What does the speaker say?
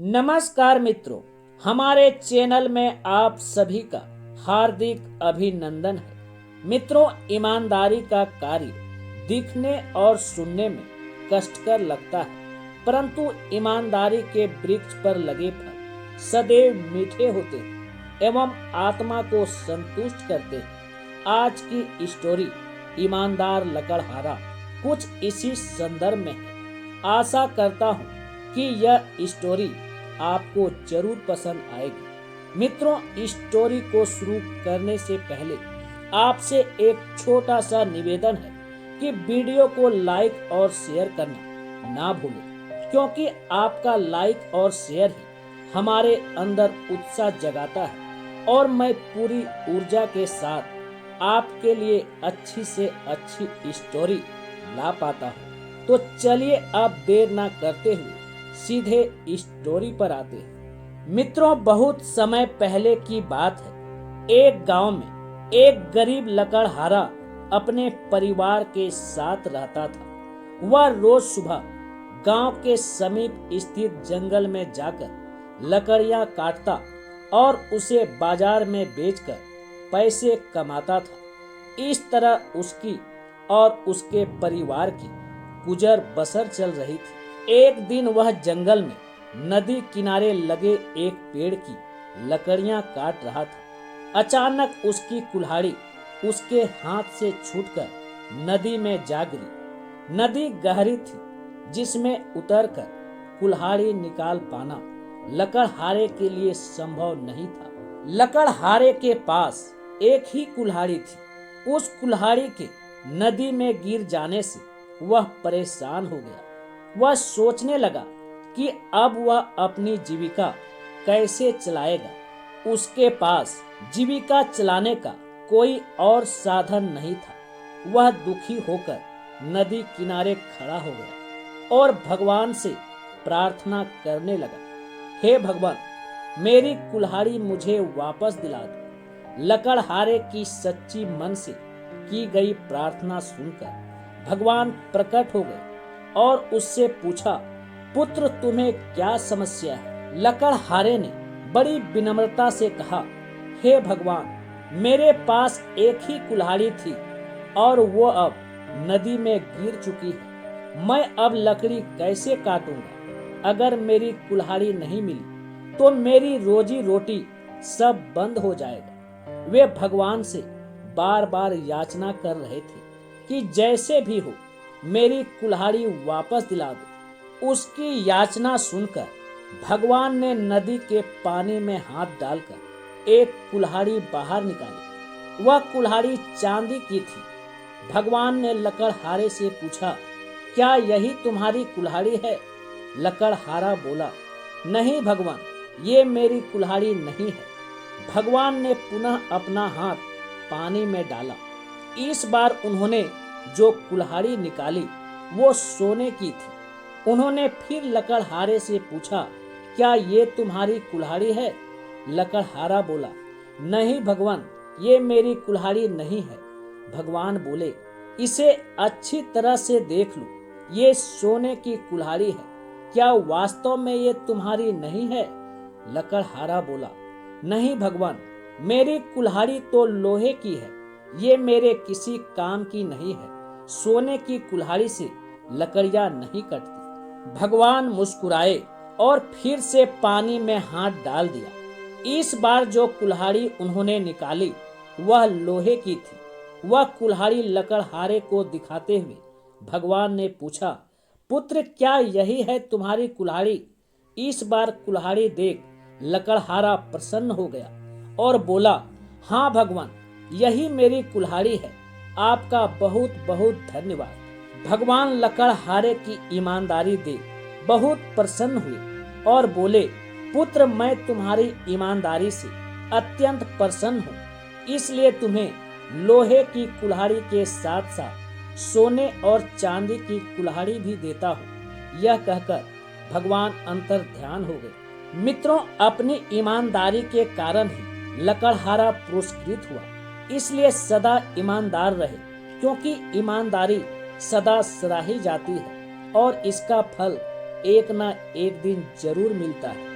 नमस्कार मित्रों, हमारे चैनल में आप सभी का हार्दिक अभिनंदन है। मित्रों, ईमानदारी का कार्य दिखने और सुनने में कष्टकर लगता है, परंतु ईमानदारी के वृक्ष पर लगे फल सदैव मीठे होते हैं एवं आत्मा को संतुष्ट करते हैं। आज की स्टोरी ईमानदार लकड़हारा कुछ इसी संदर्भ में है। आशा करता हूँ कि यह स्टोरी आपको जरूर पसंद आएगी। मित्रों, स्टोरी को शुरू करने से पहले आपसे एक छोटा सा निवेदन है कि वीडियो को लाइक और शेयर करना ना भूलें, क्योंकि आपका लाइक और शेयर ही हमारे अंदर उत्साह जगाता है और मैं पूरी ऊर्जा के साथ आपके लिए अच्छी से अच्छी स्टोरी ला पाता हूँ। तो चलिए अब देर ना करते हुए सीधे स्टोरी पर आते हैं। मित्रों, बहुत समय पहले की बात है। एक गांव में एक गरीब लकड़हारा अपने परिवार के साथ रहता था। वह रोज सुबह गांव के समीप स्थित जंगल में जाकर लकड़ियां काटता और उसे बाजार में बेचकर पैसे कमाता था। इस तरह उसकी और उसके परिवार की गुजर बसर चल रही थी। एक दिन वह जंगल में नदी किनारे लगे एक पेड़ की लकड़ियां काट रहा था। अचानक उसकी कुल्हाड़ी उसके हाथ से छूटकर नदी में जा गिरी। नदी गहरी थी, जिसमें उतरकर कुल्हाड़ी निकाल पाना लकड़हारे के लिए संभव नहीं था। लकड़हारे के पास एक ही कुल्हाड़ी थी। उस कुल्हाड़ी के नदी में गिर जाने से वह परेशान हो गया। वह सोचने लगा कि अब वह अपनी जीविका कैसे चलाएगा। उसके पास जीविका चलाने का कोई और साधन नहीं था। वह दुखी होकर नदी किनारे खड़ा हो गया और भगवान से प्रार्थना करने लगा, हे भगवान, मेरी कुल्हाड़ी मुझे वापस दिला दो। लकड़हारे की सच्ची मन से की गई प्रार्थना सुनकर भगवान प्रकट हो गए और उससे पूछा, पुत्र, तुम्हें क्या समस्या है? लकड़हारे ने बड़ी विनम्रता से कहा, हे भगवान, मेरे पास एक ही कुल्हाड़ी थी और वो अब नदी में गिर चुकी है। मैं अब लकड़ी कैसे काटूंगा? अगर मेरी कुल्हाड़ी नहीं मिली तो मेरी रोजी रोटी सब बंद हो जाएगा। वे भगवान से बार बार याचना कर रहे थे कि जैसे भी हो मेरी कुल्हाड़ी वापस दिला दो। उसकी याचना सुनकर भगवान ने नदी के पानी में हाथ डालकर एक कुल्हाड़ी बाहर निकाली। वह कुल्हाड़ी चांदी की थी। भगवान ने लकड़हारे से पूछा, क्या यही तुम्हारी कुल्हाड़ी है? लकड़हारा बोला, नहीं भगवान, ये मेरी कुल्हाड़ी नहीं है। भगवान ने पुनः अपना हाथ पानी में डाला। इस बार उन्होंने जो कुल्हाड़ी निकाली वो सोने की थी। उन्होंने फिर लकड़हारे से पूछा, क्या ये तुम्हारी कुल्हाड़ी है? लकड़हारा बोला, नहीं भगवान, ये मेरी कुल्हाड़ी नहीं है। भगवान बोले, इसे अच्छी तरह से देख लो, ये सोने की कुल्हाड़ी है। क्या वास्तव में ये तुम्हारी नहीं है? लकड़हारा बोला, नहीं भगवान, मेरी कुल्हाड़ी तो लोहे की है, ये मेरे किसी काम की नहीं है। सोने की कुल्हाड़ी से लकड़ियां नहीं कटती। भगवान मुस्कुराए और फिर से पानी में हाथ डाल दिया। इस बार जो कुल्हाड़ी उन्होंने निकाली वह लोहे की थी। वह कुल्हाड़ी लकड़हारे को दिखाते हुए भगवान ने पूछा, पुत्र, क्या यही है तुम्हारी कुल्हाड़ी? इस बार कुल्हाड़ी देख लकड़हारा प्रसन्न हो गया और बोला, हाँ भगवान, यही मेरी कुल्हाड़ी है। आपका बहुत बहुत धन्यवाद। भगवान लकड़हारे की ईमानदारी देख बहुत प्रसन्न हुए और बोले, पुत्र, मैं तुम्हारी ईमानदारी से अत्यंत प्रसन्न हूँ, इसलिए तुम्हें लोहे की कुल्हाड़ी के साथ साथ सोने और चांदी की कुल्हाड़ी भी देता हूँ। यह कहकर भगवान अंतर ध्यान हो गए। मित्रों, अपनी ईमानदारी के कारण ही लकड़हारा पुरस्कृत हुआ। इसलिए सदा ईमानदार रहे, क्योंकि ईमानदारी सदा सराही जाती है और इसका फल एक ना एक दिन जरूर मिलता है।